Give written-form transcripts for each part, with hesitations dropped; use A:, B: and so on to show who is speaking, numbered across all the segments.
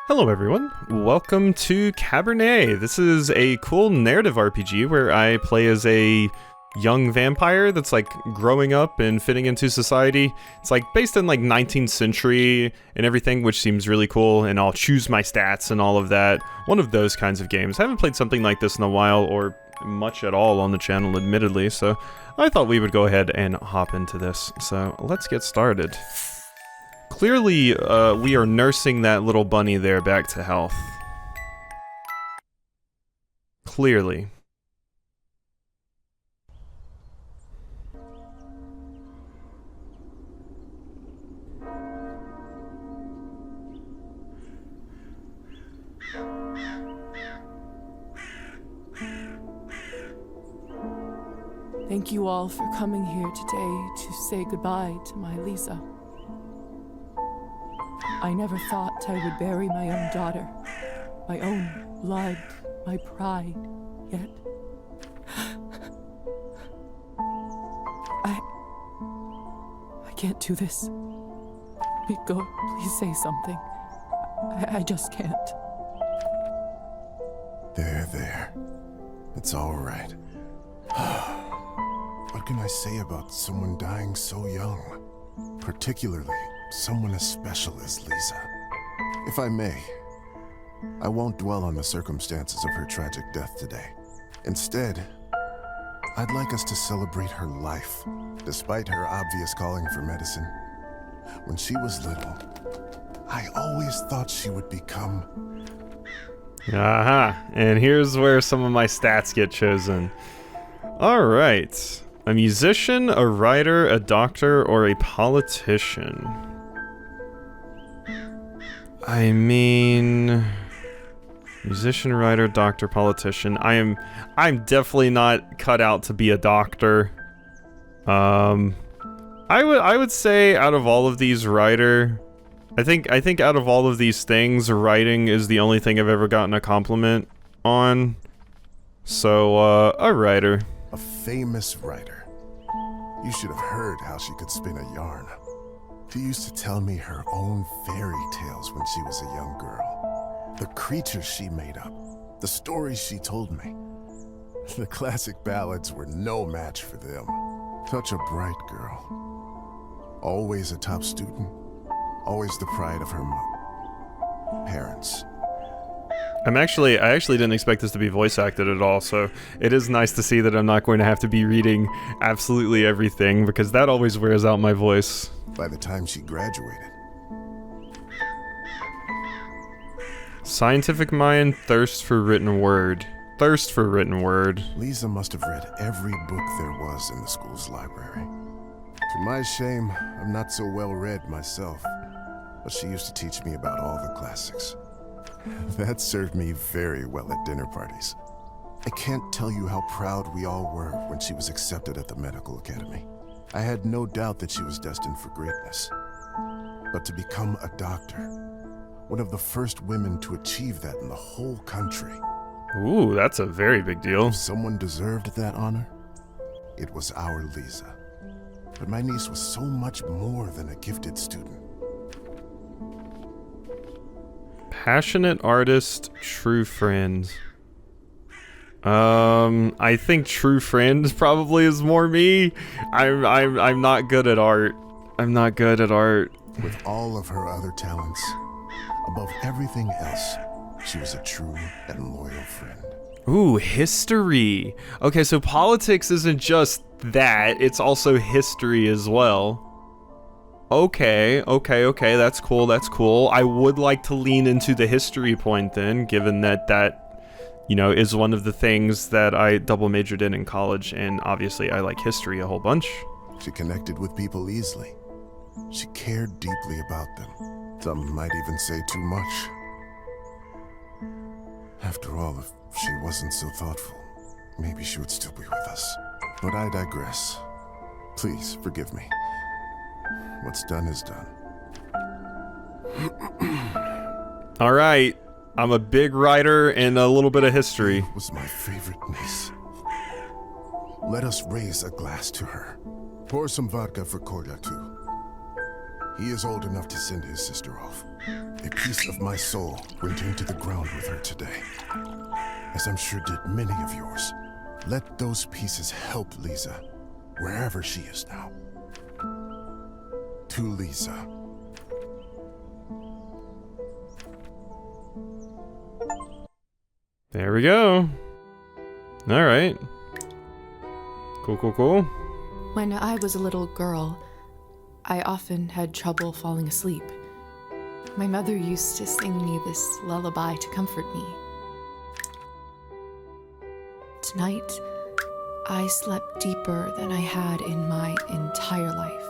A: Hello everyone, welcome to Cabernet. This is a cool narrative RPG where I play as a young vampire that's like growing up and fitting into society. It's like based in like 19th century and everything, which seems really cool, and I'll choose my stats and all of that. One of those kinds of games. I haven't played something like this in a while, or much at all on the channel admittedly, so I thought we would go ahead and hop into this. So let's get started. Clearly, we are nursing that little bunny there back to health. Clearly.
B: Thank you all for coming here today to say goodbye to my Lisa. I never thought I would bury my own daughter, my own blood, my pride, yet I can't do this. Go, please say something. I just can't.
C: There. It's all right. What can I say about someone dying so young? Particularly someone as special as Lisa. If I may, I won't dwell on the circumstances of her tragic death today. Instead, I'd like us to celebrate her life, despite her obvious calling for medicine. When she was little, I always thought she would become...
A: And here's where some of my stats get chosen. Alright. A musician, a writer, a doctor, or a politician? I mean... musician, writer, doctor, politician. I'm definitely not cut out to be a doctor. I would say out of all of these, writer... I think out of all of these things, writing is the only thing I've ever gotten a compliment on. So, a writer.
C: A famous writer. You should have heard how she could spin a yarn. She used to tell me her own fairy tales when she was a young girl. The creatures she made up. The stories she told me. The classic ballads were no match for them. Such a bright girl. Always a top student. Always the pride of her parents.
A: I actually didn't expect this to be voice acted at all, so it is nice to see that I'm not going to have to be reading absolutely everything, because that always wears out my voice.
C: By the time she graduated.
A: Scientific mind, thirst for written word. Thirst for written word.
C: Lisa must have read every book there was in the school's library. To my shame, I'm not so well read myself, but she used to teach me about all the classics. That served me very well at dinner parties. I can't tell you how proud we all were when she was accepted at the medical academy. I had no doubt that she was destined for greatness. But to become a doctor, one of the first women to achieve that in the whole country.
A: Ooh, that's a very big deal.
C: If someone deserved that honor, it was our Lisa. But my niece was so much more than a gifted student.
A: Passionate artist, true friend. I think true friend probably is more me. I'm not good at art. I'm not good at art.
C: With all of her other talents, above everything else, she was a true and loyal friend.
A: Ooh, history. Okay, so politics isn't just that, it's also history as well. Okay, that's cool. I would like to lean into the history point then, given that, you know, is one of the things that I double majored in college, and obviously I like history a whole bunch.
C: She connected with people easily. She cared deeply about them. Some might even say too much. After all, if she wasn't so thoughtful, maybe she would still be with us. But I digress. Please, forgive me. What's done is done.
A: Alright, I'm a big writer and a little bit of history.
C: She was my favorite niece. Let us raise a glass to her. Pour some vodka for Kolya, too. He is old enough to send his sister off. A piece of my soul went into the ground with her today, as I'm sure did many of yours. Let those pieces help Lisa, wherever she is now. To Lisa.
A: There we go. Alright. Cool.
B: When I was a little girl, I often had trouble falling asleep. My mother used to sing me this lullaby to comfort me. Tonight, I slept deeper than I had in my entire life.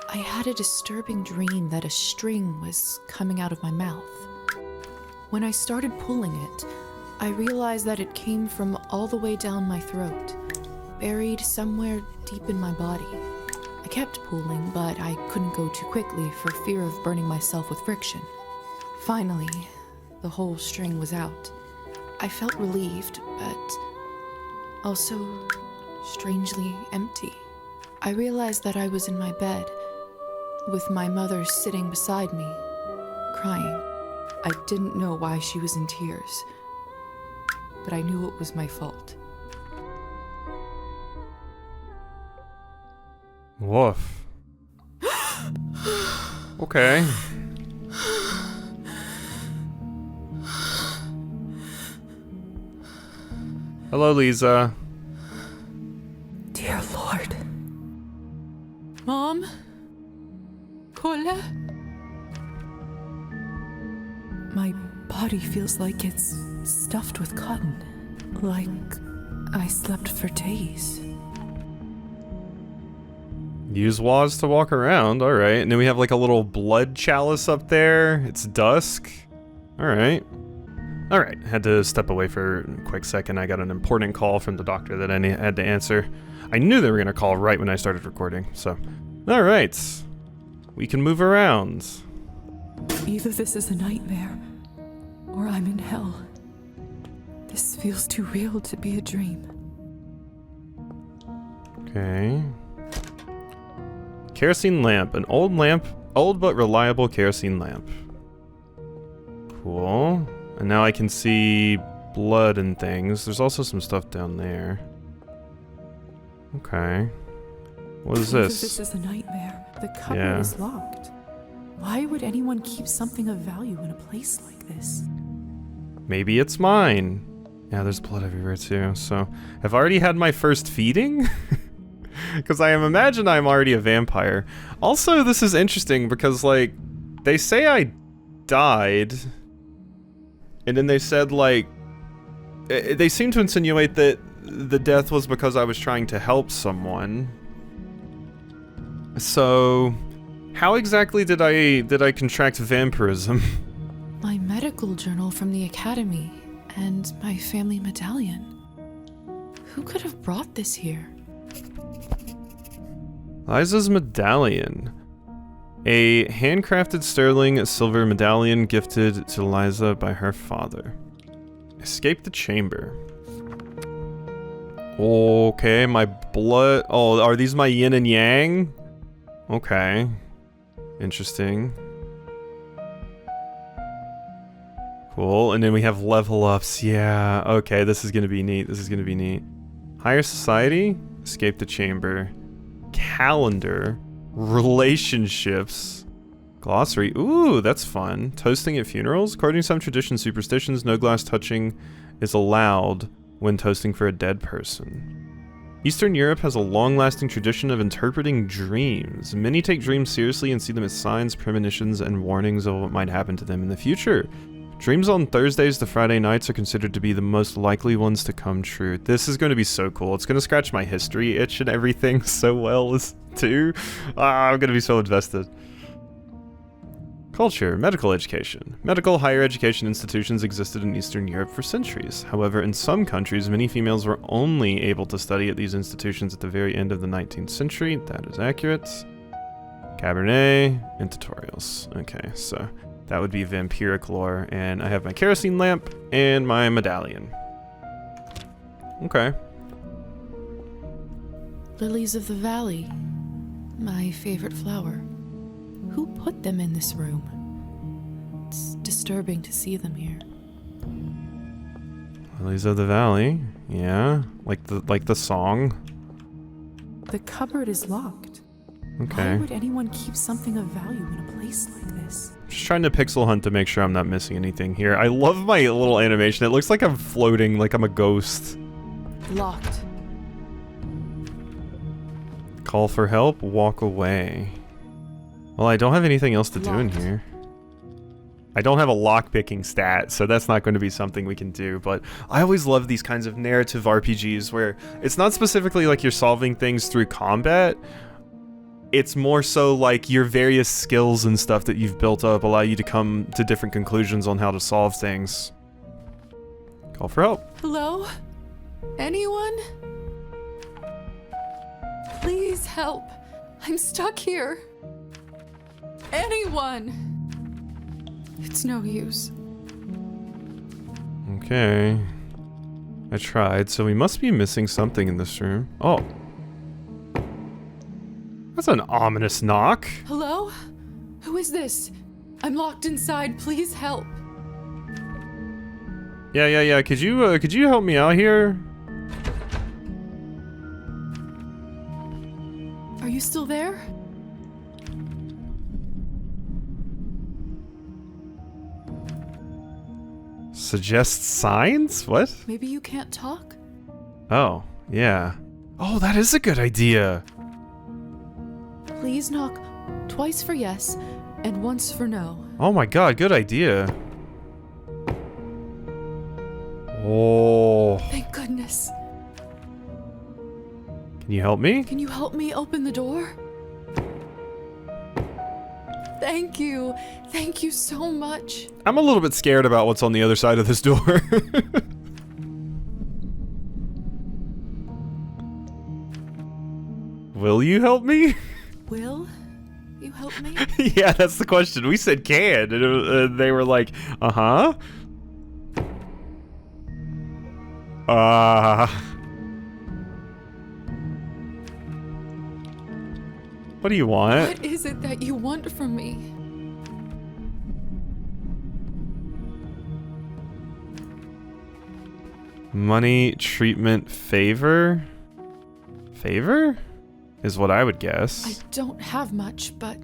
B: I had a disturbing dream that a string was coming out of my mouth. When I started pulling it, I realized that it came from all the way down my throat, buried somewhere deep in my body. I kept pulling, but I couldn't go too quickly for fear of burning myself with friction. Finally, the whole string was out. I felt relieved, but also strangely empty. I realized that I was in my bed, with my mother sitting beside me, crying. I didn't know why she was in tears, but I knew it was my fault.
A: Woof. Okay. Hello, Lisa.
B: Dear Lord. Mom? Cola? My body feels like it's stuffed with cotton. Like I slept for days.
A: Use Waz to walk around. Alright. And then we have like a little blood chalice up there. It's dusk. Alright. Alright. Had to step away for a quick second. I got an important call from the doctor that I had to answer. I knew they were going to call right when I started recording. So, alright. We can move around.
B: Either this is a nightmare, or I'm in hell. This feels too real to be a dream.
A: Okay. Kerosene lamp. An old but reliable kerosene lamp. Cool. And now I can see blood and things. There's also some stuff down there. Okay. What is this?
B: This is a nightmare. The cupboard is locked. Why would anyone keep something of value in a place like this?
A: Maybe it's mine. Yeah, there's blood everywhere too. So, I've already had my first feeding? Because I imagine I'm already a vampire. Also, this is interesting because, like, they say I died. And then they said, like, they seem to insinuate that the death was because I was trying to help someone. So, how exactly did I contract vampirism?
B: My medical journal from the academy and my family medallion. Who could have brought this here?
A: Liza's medallion. A handcrafted sterling silver medallion gifted to Liza by her father. Escape the chamber. Okay, my blood. Oh, are these my yin and yang? Okay. Interesting. Cool, and then we have level ups. Yeah, okay, this is gonna be neat. This is gonna be neat. Higher society? Escape the chamber. Calendar. Relationships. Glossary. Ooh, that's fun. Toasting at funerals. According to some traditions, superstitions, no glass touching is allowed when toasting for a dead person. Eastern Europe has a long-lasting tradition of interpreting dreams. Many take dreams seriously and see them as signs, premonitions, and warnings of what might happen to them in the future. Dreams on Thursdays to Friday nights are considered to be the most likely ones to come true. This is going to be so cool. It's going to scratch my history itch and everything so well too. I'm going to be so invested. Culture, medical education. Medical higher education institutions existed in Eastern Europe for centuries. However, in some countries, many females were only able to study at these institutions at the very end of the 19th century. That is accurate. Cabernet and tutorials. Okay, so that would be vampiric lore, and I have my kerosene lamp and my medallion. Okay.
B: Lilies of the valley. My favorite flower. Who put them in this room? It's disturbing to see them here.
A: Lilies of the Valley. Yeah, like the song.
B: The cupboard is locked.
A: Okay.
B: Why would anyone keep something of value in a place like this?
A: Just trying to pixel hunt to make sure I'm not missing anything here. I love my little animation. It looks like I'm floating, like I'm a ghost.
B: Locked.
A: Call for help, walk away. Well, I don't have anything else to do in here. I don't have a lockpicking stat, so that's not going to be something we can do, but I always love these kinds of narrative RPGs where it's not specifically like you're solving things through combat. It's more so like your various skills and stuff that you've built up allow you to come to different conclusions on how to solve things. Call for help.
B: Hello? Anyone? Please help. I'm stuck here. Anyone! It's no use.
A: Okay. I tried, so we must be missing something in this room. Oh. That's an ominous knock.
B: Hello? Who is this? I'm locked inside. Please help.
A: Yeah. Could you help me out here?
B: Are you still there?
A: Suggest signs? What?
B: Maybe you can't talk?
A: Oh, yeah. Oh, that is a good idea.
B: Please knock twice for yes and once for no.
A: Oh my god, good idea. Oh.
B: Thank goodness.
A: Can you help me?
B: Can you help me open the door? Thank you. Thank you so much.
A: I'm a little bit scared about what's on the other side of this door. Will you help me?
B: Will you help me?
A: Yeah, that's the question. We said can, and they were like, uh-huh. What do you want?
B: What is it that you want from me?
A: Money, treatment, favor? Favor? Is what I would guess.
B: I don't have much, but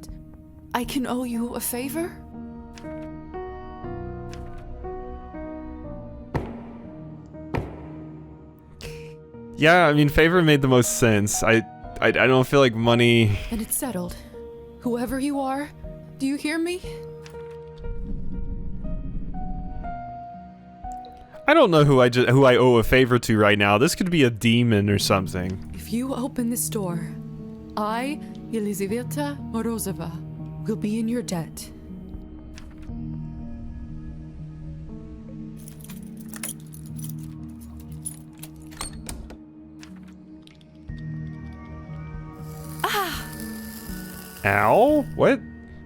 B: I can owe you a favor?
A: Yeah, I mean, favor made the most sense. I don't feel like money...
B: And it's settled. Whoever you are, do you hear me?
A: I don't know who I owe a favor to right now. This could be a demon or something.
B: If you open this door, I, Elizaveta Morozova, will be in your debt.
A: Ow? What?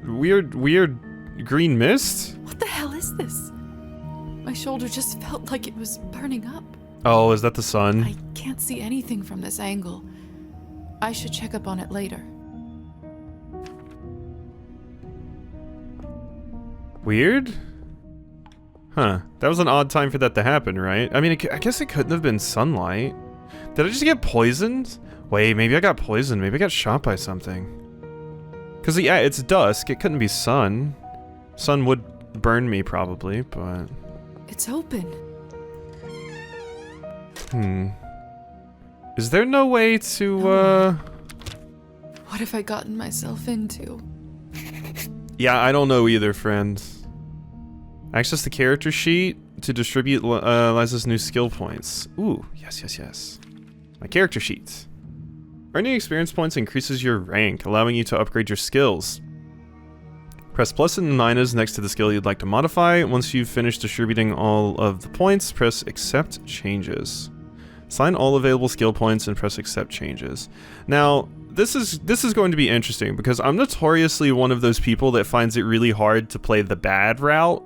A: Weird green mist?
B: What the hell is this? My shoulder just felt like it was burning up.
A: Oh, is that the sun?
B: I can't see anything from this angle. I should check up on it later.
A: Weird? Huh. That was an odd time for that to happen, right? I mean, I guess it couldn't have been sunlight. Did I just get poisoned? Wait, maybe I got poisoned. Maybe I got shot by something. Because, yeah, it's dusk. It couldn't be sun. Sun would burn me, probably, but...
B: It's open.
A: Is there no way to,
B: What have I gotten myself into?
A: Yeah, I don't know either, friend. Access the character sheet to distribute Liza's new skill points. Ooh, yes. My character sheet. Earning experience points increases your rank, allowing you to upgrade your skills. Press plus and minus next to the skill you'd like to modify. Once you've finished distributing all of the points, press accept changes. Sign all available skill points and press accept changes. Now, this is going to be interesting because I'm notoriously one of those people that finds it really hard to play the bad route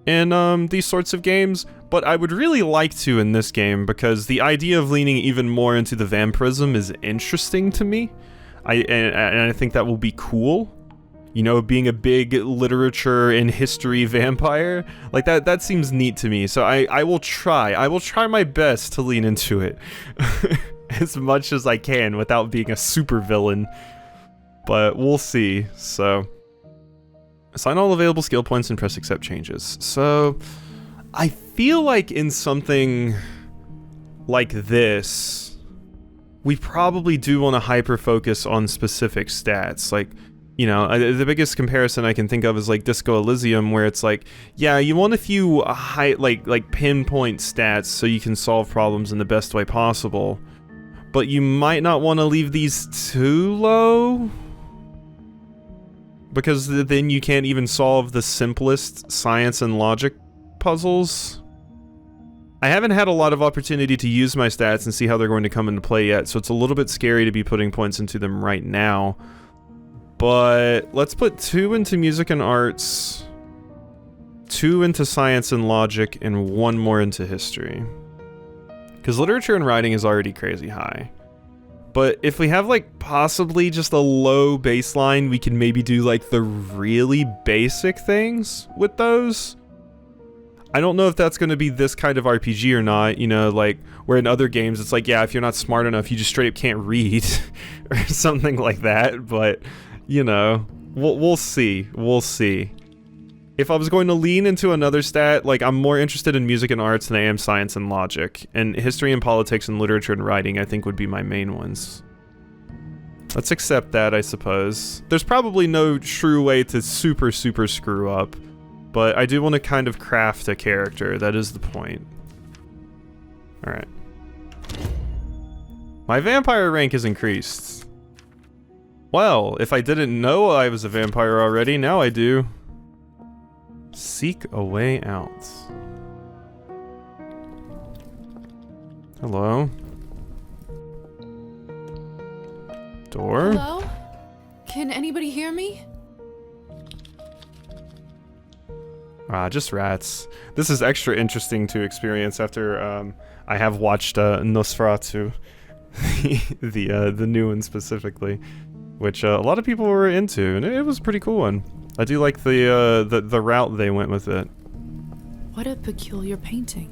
A: in these sorts of games, but I would really like to in this game because the idea of leaning even more into the vampirism is interesting to me. And I think that will be cool. you know, being a big literature and history vampire. Like, that seems neat to me, so I will try my best to lean into it as much as I can without being a super villain, but we'll see. So assign all available skill points and press accept changes. So I feel like in something like this, we probably do want to hyper focus on specific stats. Like, you know, the biggest comparison I can think of is like Disco Elysium, where it's like, yeah, you want a few high, like pinpoint stats so you can solve problems in the best way possible, but you might not want to leave these too low, because then you can't even solve the simplest science and logic puzzles. I haven't had a lot of opportunity to use my stats and see how they're going to come into play yet, so it's a little bit scary to be putting points into them right now. But let's put 2 into music and arts, 2 into science and logic, and 1 more into history. Because literature and writing is already crazy high. But if we have like possibly just a low baseline, we can maybe do like the really basic things with those. I don't know if that's going to be this kind of RPG or not, you know, like where in other games it's like, yeah, if you're not smart enough, you just straight up can't read or something like that. But, you know, we'll see. We'll see. If I was going to lean into another stat, like I'm more interested in music and arts than I am science and logic. And history and politics and literature and writing, I think, would be my main ones. Let's accept that, I suppose. There's probably no true way to super screw up. But I do want to kind of craft a character, that is the point. Alright. My vampire rank is increased. Well, if I didn't know I was a vampire already, now I do. Seek a way out. Hello? Door?
B: Hello? Can anybody hear me?
A: Just rats. This is extra interesting to experience after I have watched Nosferatu, the new one specifically, which a lot of people were into, and it was a pretty cool one. I do like the route they went with it.
B: What a peculiar painting.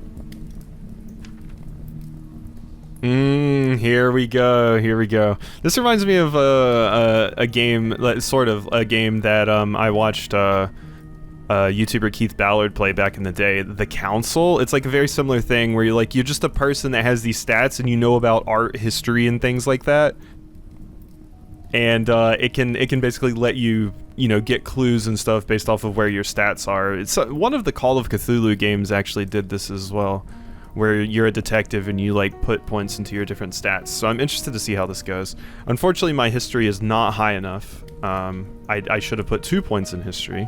A: Here we go. Here we go. This reminds me of a game, sort of a game that I watched. YouTuber Keith Ballard play back in the day, The Council. It's like a very similar thing where you're just a person that has these stats and you know about art history and things like that, and it can basically let you get clues and stuff based off of where your stats are. It's one of the Call of Cthulhu games actually did this as well, where you're a detective and you like put points into your different stats. So I'm interested to see how this goes. Unfortunately, my history is not high enough. I should have put 2 points in history.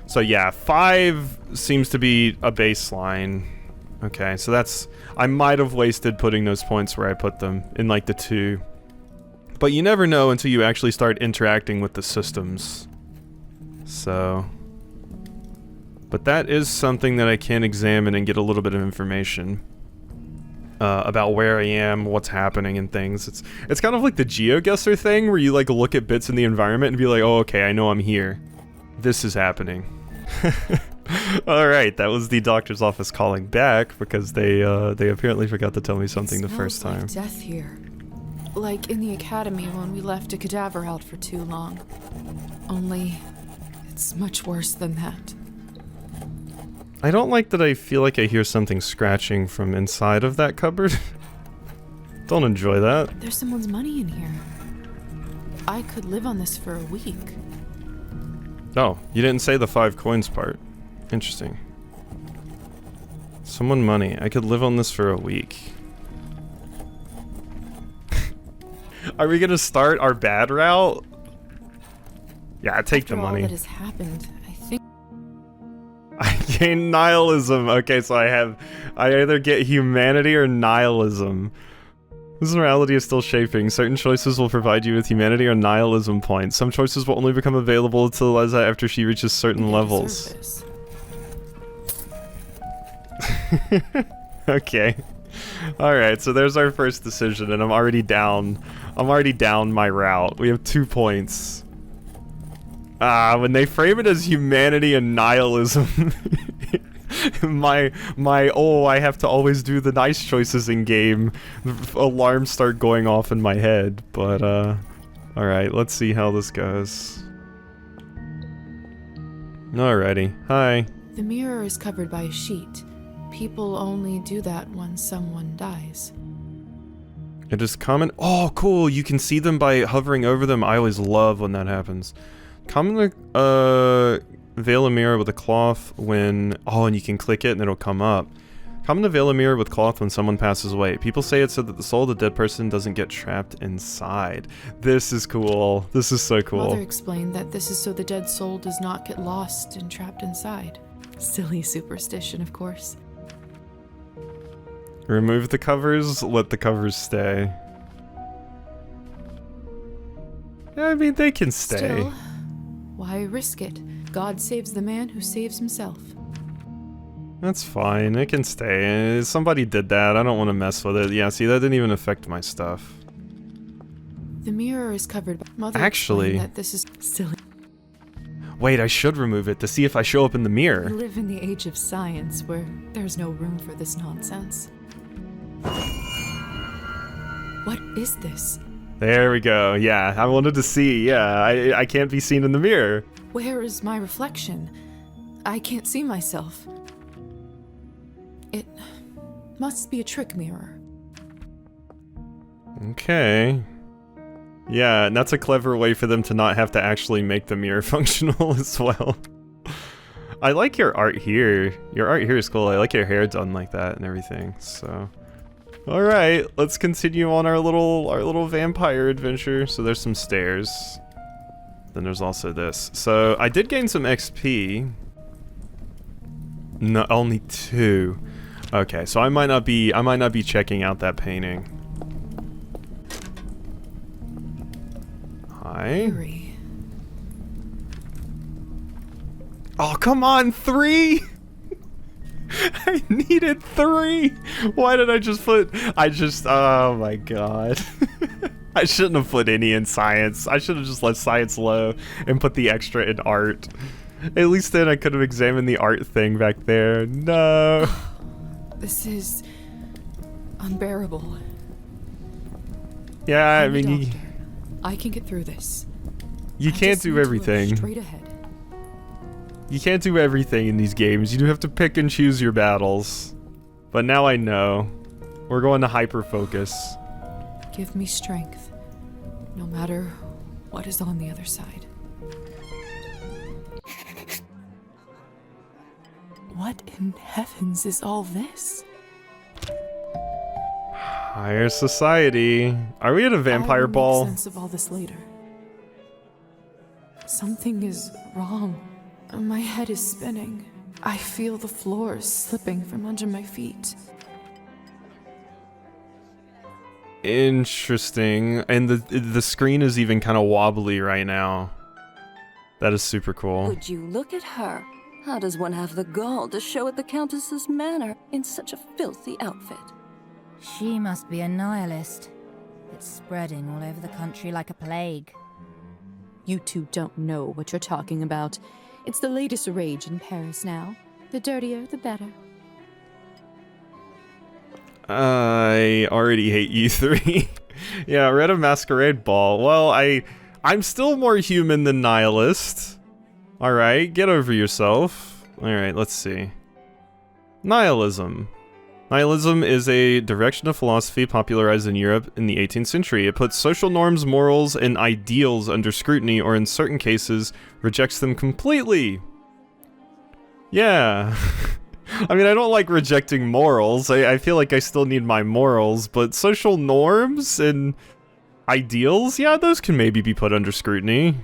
A: So yeah, 5 seems to be a baseline. Okay, so that's... I might have wasted putting those points where I put them, in like the 2. But you never know until you actually start interacting with the systems. So... But that is something that I can examine and get a little bit of information about where I am, what's happening, and things. It's kind of like the GeoGuessr thing, where you like look at bits in the environment and be like, oh, okay, I know I'm here. This is happening. Alright, that was the doctor's office calling back because they apparently forgot to tell me something the first time.
B: Like death here. Like in the academy when we left a cadaver out for too long. Only it's much worse than that.
A: I don't like that I feel like I hear something scratching from inside of that cupboard. Don't enjoy that.
B: There's someone's money in here. I could live on this for a week.
A: Oh, you didn't say the 5 coins part. Interesting. Someone money. I could live on this for a week. Are we gonna start our bad route? Yeah, take the money.
B: After all that has happened, I think
A: I gain nihilism. Okay, so I either get humanity or nihilism. This morality is still shaping. Certain choices will provide you with humanity or nihilism points. Some choices will only become available to Liza after she reaches certain levels. Okay. Alright, so there's our first decision, and I'm already down my route. We have 2 points. When they frame it as humanity and nihilism, my I have to always do the nice choices in game, alarms start going off in my head. But alright, let's see how this goes. Alrighty, hi.
B: The mirror is covered by a sheet. People only do that when someone dies.
A: It is common. Oh, cool! You can see them by hovering over them. I always love when that happens. Common to veil a mirror with a cloth when... Oh, and you can click it and it'll come up. Common to veil a mirror with cloth when someone passes away. People say it's so that the soul of the dead person doesn't get trapped inside. This is cool. This is so cool.
B: Mother explained that this is so the dead soul does not get lost and trapped inside. Silly superstition, of course.
A: Remove the covers, let the covers stay. I mean, they can stay.
B: Still, why risk it? God saves the man who saves himself.
A: That's fine, it can stay. Somebody did that, I don't want to mess with it. Yeah, see, that didn't even affect my stuff.
B: The mirror is covered by... Mother
A: Actually...
B: explained that this is silly.
A: Wait, I should remove it to see if I show up in the mirror.
B: We live in the age of science where there's no room for this nonsense. What is this?
A: There we go, yeah, I wanted to see, yeah, I can't be seen in the mirror.
B: Where is my reflection? I can't see myself. It must be a trick mirror.
A: Okay. Yeah, and that's a clever way for them to not have to actually make the mirror functional as well. I like your art here. Your art here is cool. I like your hair done like that and everything, so... Alright, let's continue on our little vampire adventure. So there's some stairs. Then there's also this. So I did gain some XP. No, only 2. Okay, so I might not be checking out that painting. Hi.
B: Eerie.
A: Oh, come on, 3! I needed 3! Why did I just put... oh my god. I shouldn't have put any in science. I should have just let science low and put the extra in art. At least then I could have examined the art thing back there. No.
B: This is... unbearable.
A: Yeah, I
B: I'm a
A: mean...
B: doctor. I can get through this.
A: You
B: I
A: can't
B: just
A: do
B: need to look
A: everything.
B: straight ahead.
A: You can't do everything in these games. You do have to pick and choose your battles. But now I know. We're going to hyper-focus.
B: Give me strength, no matter what is on the other side. What in heavens is all this?
A: Higher society. Are we at a vampire
B: I'll
A: ball?
B: make sense of all this later. Something is wrong. My head is spinning. I feel the floor slipping from under my feet.
A: Interesting. And the screen is even kind of wobbly right now. That is super cool.
D: Would you look at her? How does one have the gall to show at the Countess's manor in such a filthy outfit?
E: She must be a nihilist. It's spreading all over the country like a plague.
F: You two don't know what you're talking about. It's the latest rage in Paris now. The dirtier, the better.
A: I already hate you 3. Yeah, we're at a masquerade ball. Well, I'm still more human than nihilist. Alright, get over yourself. Alright, let's see. Nihilism. Nihilism is a direction of philosophy popularized in Europe in the 18th century. It puts social norms, morals, and ideals under scrutiny, or in certain cases, rejects them completely. Yeah. I mean, I don't like rejecting morals. I feel like I still need my morals, but social norms and ideals, yeah, those can maybe be put under scrutiny.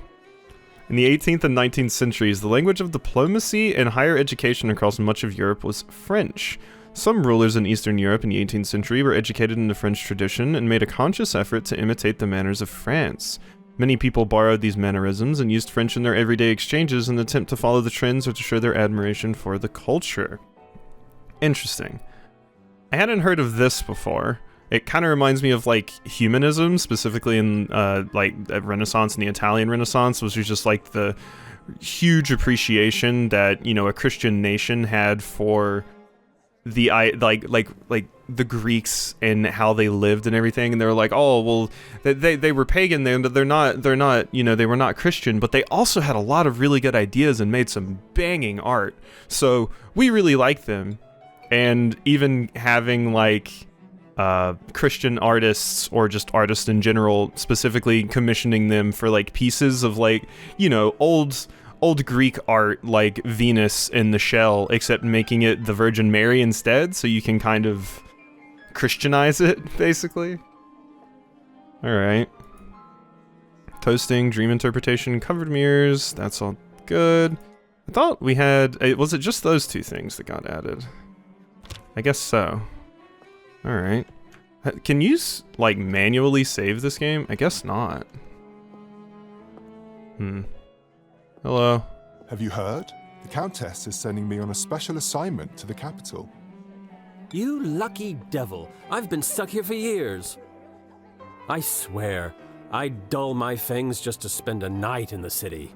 A: In the 18th and 19th centuries, the language of diplomacy and higher education across much of Europe was French. Some rulers in Eastern Europe in the 18th century were educated in the French tradition and made a conscious effort to imitate the manners of France. Many people borrowed these mannerisms and used French in their everyday exchanges in an attempt to follow the trends or to show their admiration for the culture. Interesting. I hadn't heard of this before. It kind of reminds me of like humanism, specifically in like Renaissance and the Italian Renaissance, which was just like the huge appreciation that, you know, a Christian nation had for the like the Greeks and how they lived and everything. And they were like, oh well, they were pagan then, but they're not, you know, they were not Christian, but they also had a lot of really good ideas and made some banging art. So we really like them. And even having like Christian artists or just artists in general specifically commissioning them for like pieces of like, you know, old Greek art like Venus in the shell, except making it the Virgin Mary instead, so you can kind of Christianize it, basically. Alright. Toasting, dream interpretation, covered mirrors, that's all good. I thought we had, was it just those two things that got added? I guess so. Alright. Can you, like, manually save this game? I guess not. Hello.
G: Have you heard? The Countess is sending me on a special assignment to the capital.
H: You lucky devil. I've been stuck here for years. I swear, I'd dull my fangs just to spend a night in the city.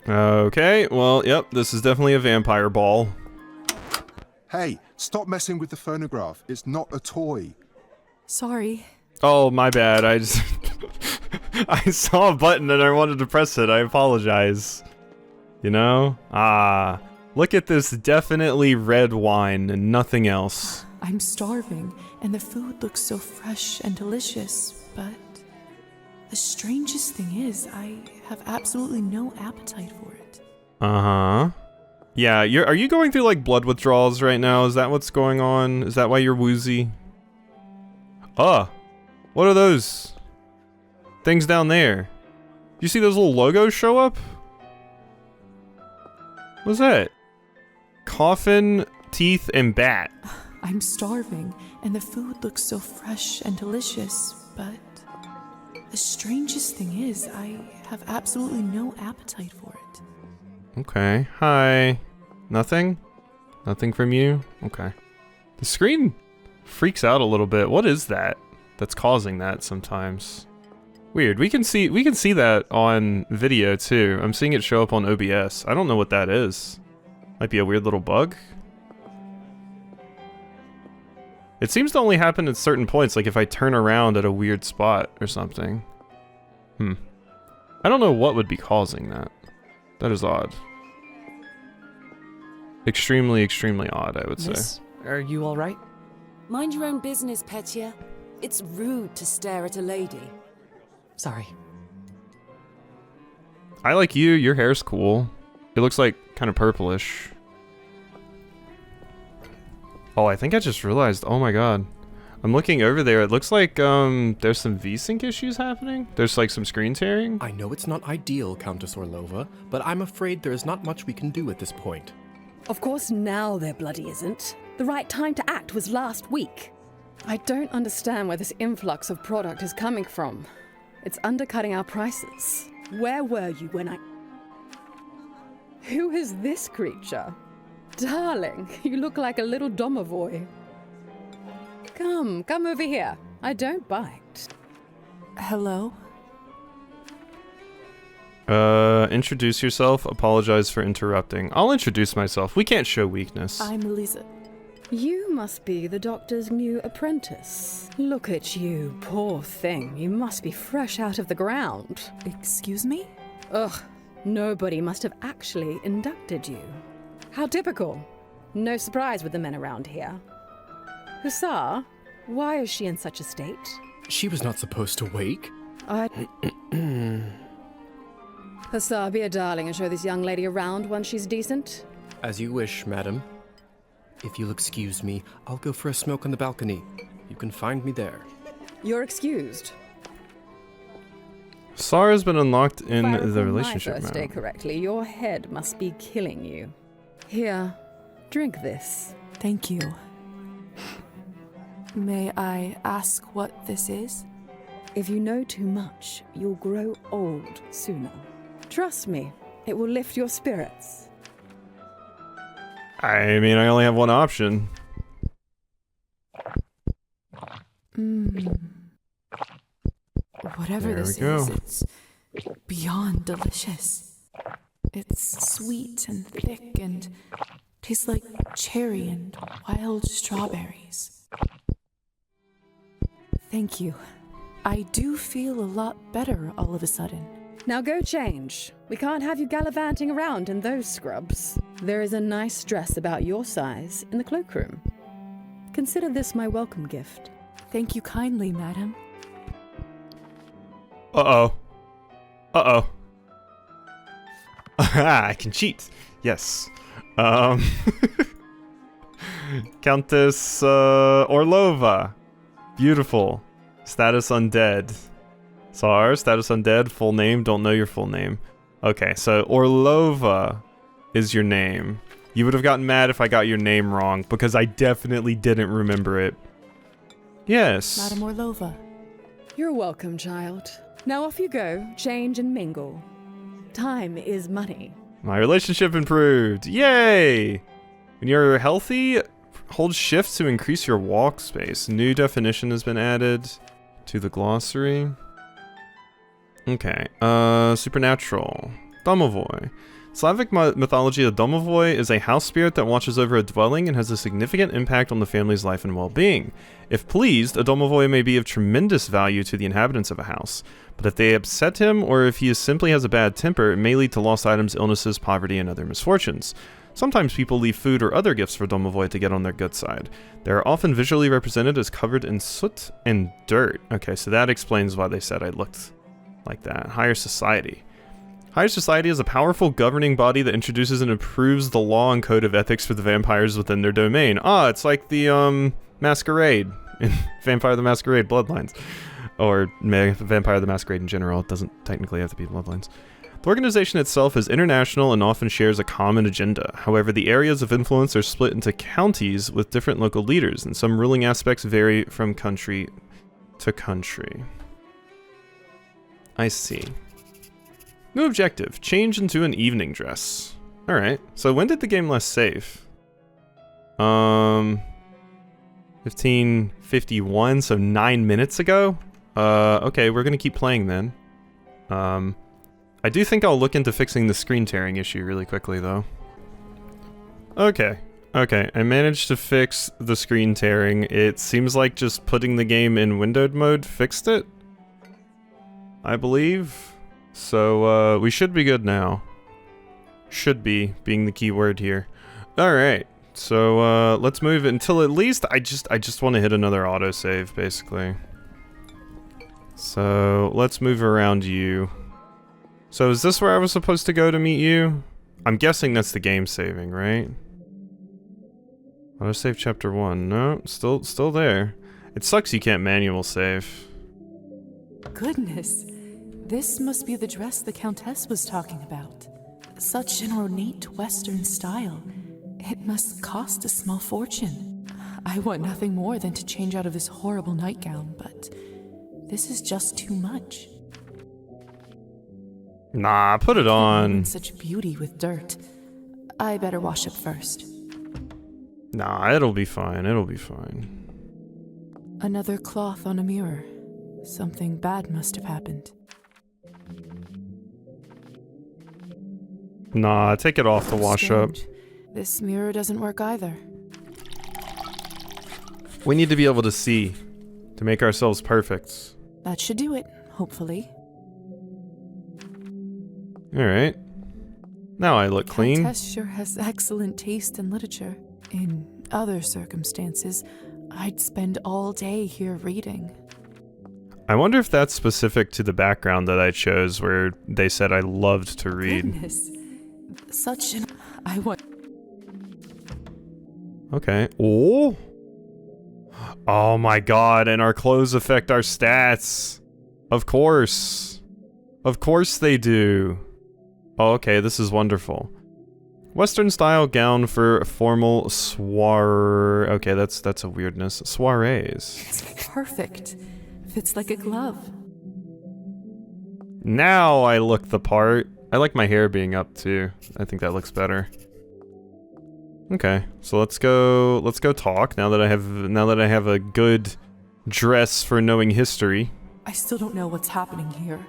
A: Okay, well, yep, this is definitely a vampire ball.
G: Hey, stop messing with the phonograph. It's not a toy.
B: Sorry.
A: Oh, my bad. I just... I saw a button and I wanted to press it. I apologize. You know? Look at this definitely red wine and nothing else.
B: I'm starving, and the food looks so fresh and delicious, but the strangest thing is, I have absolutely no appetite for it.
A: Uh-huh. Yeah, are you going through, like, blood withdrawals right now? Is that what's going on? Is that why you're woozy? What are those things down there? Do you see those little logos show up? What's that? Coffin, teeth, and bat.
B: I'm starving, and the food looks so fresh and delicious, but the strangest thing is, I have absolutely no appetite for it.
A: Okay, hi. Nothing? Nothing from you? Okay. The screen freaks out a little bit. What is that that's causing that sometimes? Weird. We can see that on video too. I'm seeing it show up on OBS. I don't know what that is. Might be a weird little bug. It seems to only happen at certain points, like if I turn around at a weird spot or something. I don't know what would be causing that. That is odd. Extremely, extremely odd, I would say.
I: Miss, are you all right?
J: Mind your own business, Petya. It's rude to stare at a lady.
I: Sorry.
A: I like you. Your hair's cool. It looks like kind of purplish. Oh, I think I just realized. Oh my god. I'm looking over there. It looks like there's some VSync issues happening. There's like some screen tearing.
I: I know it's not ideal, Countess Orlova, but I'm afraid there is not much we can do at this point.
K: Of course now there bloody isn't. The right time to act was last week. I don't understand where this influx of product is coming from. It's undercutting our prices. Where were you when I... Who is this creature? Darling, you look like a little domovoy. Come over here. I don't bite.
B: Hello?
A: Introduce yourself. Apologize for interrupting. I'll introduce myself. We can't show weakness.
B: I'm Elisa.
K: You must be the doctor's new apprentice. Look at you, poor thing. You must be fresh out of the ground.
B: Excuse me?
K: Ugh, nobody must have actually inducted you. How typical. No surprise with the men around here. Hussar, why is she in such a state?
I: She was not supposed to wake.
K: Hussar, be a darling and show this young lady around once she's decent.
I: As you wish, madam. If you'll excuse me, I'll go for a smoke on the balcony. You can find me there.
K: You're excused.
A: Sarah's been unlocked in
K: If I
A: the
K: recall
A: relationship
K: my birthday
A: mode.
K: correctly, your head must be killing you. Here, drink this.
B: Thank you. May I ask what this is?
K: If you know too much, you'll grow old sooner. Trust me, it will lift your spirits.
A: I mean, I only have one option.
B: Whatever
A: There
B: this
A: we go.
B: is, it's beyond delicious. It's sweet and thick and tastes like cherry and wild strawberries. Thank you. I do feel a lot better all of a sudden.
K: Now go change. We can't have you gallivanting around in those scrubs. There is a nice dress about your size in the cloakroom. Consider this my welcome gift.
B: Thank you kindly, madam.
A: Uh-oh. Uh-oh. I can cheat. Yes. Countess Orlova. Beautiful. Status undead. Sar, status undead, full name, don't know your full name. Okay, so Orlova is your name. You would have gotten mad if I got your name wrong, because I definitely didn't remember it. Yes.
B: Madam Orlova.
K: You're welcome, child. Now off you go, change and mingle. Time is money.
A: My relationship improved. Yay! When you're healthy, hold shift to increase your walk space. New definition has been added to the glossary. Okay, supernatural. Domovoi. Slavic mythology, the Domovoi is a house spirit that watches over a dwelling and has a significant impact on the family's life and well-being. If pleased, a Domovoi may be of tremendous value to the inhabitants of a house, but if they upset him or if he simply has a bad temper, it may lead to lost items, illnesses, poverty, and other misfortunes. Sometimes people leave food or other gifts for Domovoi to get on their good side. They are often visually represented as covered in soot and dirt. Okay, so that explains why they said I looked like that. Higher Society. Higher Society is a powerful governing body that introduces and improves the law and code of ethics for the vampires within their domain. Ah, it's like the, Masquerade in Vampire the Masquerade Bloodlines. Or Vampire the Masquerade in general. It doesn't technically have to be Bloodlines. The organization itself is international and often shares a common agenda. However, the areas of influence are split into counties with different local leaders, and some ruling aspects vary from country to country. I see. New objective. Change into an evening dress. Alright. So when did the game last save? 1551, so 9 minutes ago? Okay, we're gonna keep playing then. I do think I'll look into fixing the screen tearing issue really quickly, though. Okay. Okay, I managed to fix the screen tearing. It seems like just putting the game in windowed mode fixed it, I believe. So, we should be good now. Should be, being the key word here. Alright, so, let's move until at least I just want to hit another autosave, basically. So, let's move around you. So, is this where I was supposed to go to meet you? I'm guessing that's the game saving, right? Autosave chapter 1. No, still there. It sucks you can't manual save.
B: Goodness, this must be the dress the Countess was talking about. Such an ornate Western style. It must cost a small fortune. I want nothing more than to change out of this horrible nightgown, but this is just too much.
A: Nah, put it on.
B: Such beauty with dirt. I better wash up first.
A: Nah, it'll be fine. It'll be fine.
B: Another cloth on a mirror. Something bad must have happened.
A: Nah, take it off to wash up.
B: This mirror doesn't work either.
A: We need to be able to see to make ourselves perfect.
B: That should do it, hopefully.
A: Alright. Now I look clean.
B: Countess sure has excellent taste in literature. In other circumstances, I'd spend all day here reading.
A: I wonder if that's specific to the background that I chose where they said I loved to read.
B: Goodness. Such an... I want...
A: Okay. Oh! Oh my god, and our clothes affect our stats. Of course. Of course they do. Oh, okay, this is wonderful. Western style gown for formal soiree. Okay, that's a weirdness. Soirees.
B: It's perfect. Fits like a glove.
A: Now I look the part. I like my hair being up too. I think that looks better. Okay, so let's go talk now that I have a good dress for knowing history.
B: I still don't know what's happening here.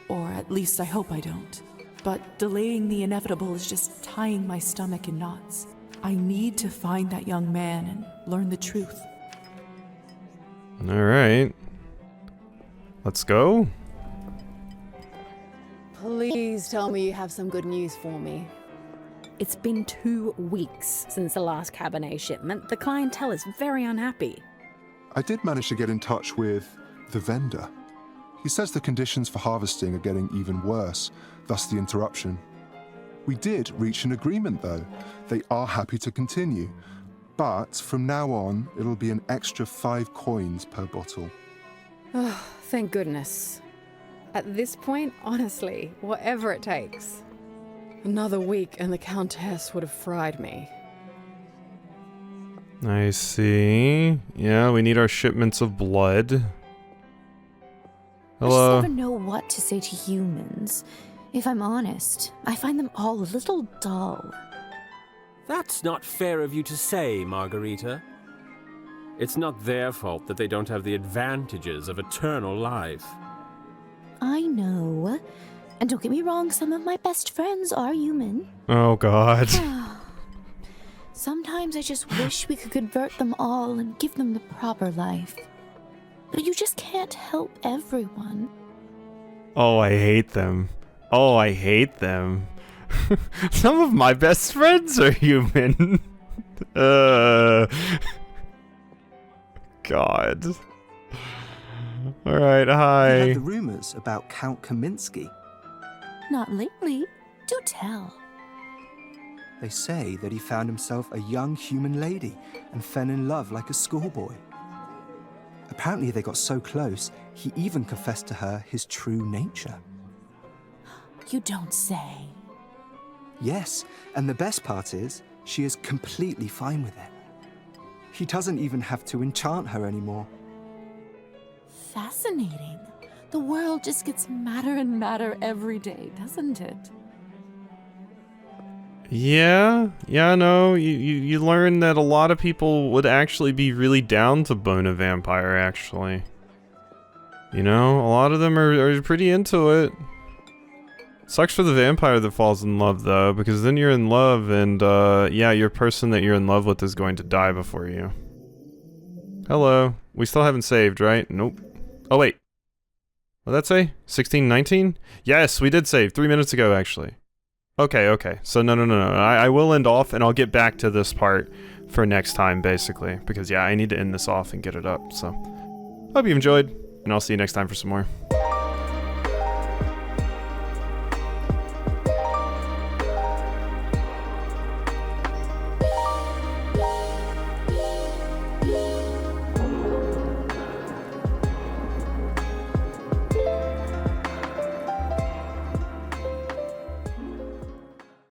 B: Or at least I hope I don't. But delaying the inevitable is just tying my stomach in knots. I need to find that young man and learn the truth.
A: Alright. Let's go.
K: Please tell me you have some good news for me.
L: It's been 2 weeks since the last Cabernet shipment. The clientele is very unhappy.
G: I did manage to get in touch with the vendor. He says the conditions for harvesting are getting even worse, thus the interruption. We did reach an agreement though. They are happy to continue. But from now on, it'll be an extra 5 coins per bottle.
K: Oh, thank goodness. At this point, honestly, whatever it takes. Another week and the Countess would have fried me.
A: I see. Yeah, we need our shipments of blood.
F: I
A: Hello.
F: just never know what to say to humans. If I'm honest, I find them all a little dull.
H: That's not fair of you to say, Margarita. It's not their fault that they don't have the advantages of eternal life.
F: I know. And don't get me wrong, some of my best friends are human.
A: Oh god.
F: Sometimes I just wish we could convert them all and give them the proper life. But you just can't help everyone.
A: Oh, I hate them. Oh, I hate them. Some of my best friends are human. God. Alright, hi.
M: You heard the rumors about Count Kaminsky.
F: Not lately. Do tell.
M: They say that he found himself a young human lady and fell in love like a schoolboy. Apparently they got so close, he even confessed to her his true nature.
F: You don't say.
M: Yes, and the best part is, she is completely fine with it. He doesn't even have to enchant her anymore.
F: Fascinating. The world just gets madder and madder every day, doesn't it?
A: Yeah, no, you learn that a lot of people would actually be really down to bone a vampire, actually. You know, a lot of them are pretty into it. Sucks for the vampire that falls in love, though, because then you're in love and, yeah, your person that you're in love with is going to die before you. Hello. We still haven't saved, right? Nope. Oh, wait. What'd that say? 1619? Yes, we did save 3 minutes ago, actually. Okay. So, no. I will end off, and I'll get back to this part for next time, basically. Because, yeah, I need to end this off and get it up, so. Hope you enjoyed, and I'll see you next time for some more.